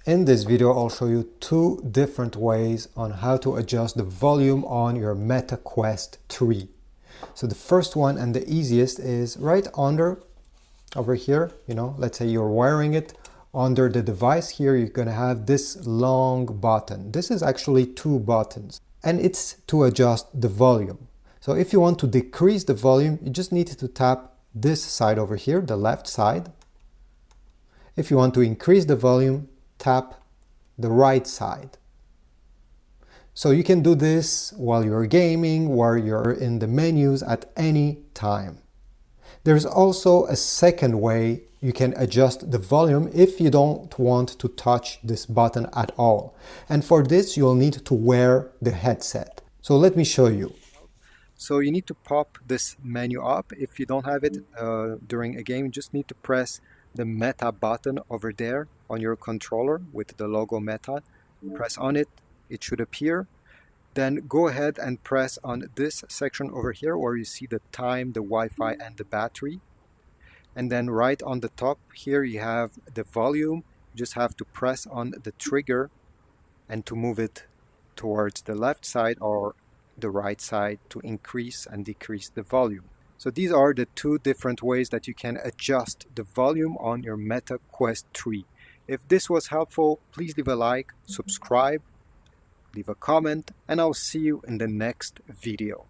In this video, I'll show you two different ways on how to adjust the volume on your Meta Quest 3. So the first one and the easiest is right over here, let's say you're wearing it. Under the device here, you're going to have this long button. This is actually two buttons, and it's to adjust the volume. So if you want to decrease the volume, you just need to tap this side over here, the left side. If you want to increase the volume, tap the right side. So you can do this while you're gaming, while you're in the menus at any time. There's also a second way you can adjust the volume if you don't want to touch this button at all. And for this, you'll need to wear the headset. So let me show you. So you need to pop this menu up. If you don't have it during a game, you just need to press the Meta button over there on your controller with the logo Meta. Press on it, it should appear. Then go ahead and press on this section over here where you see the time, the Wi-Fi, and the battery. And then right on the top here you have the volume. You just have to press on the trigger and to move it towards the left side or the right side to increase and decrease the volume. So these are the two different ways that you can adjust the volume on your Meta Quest 3. If this was helpful, please leave a like, subscribe, leave a comment, and I'll see you in the next video.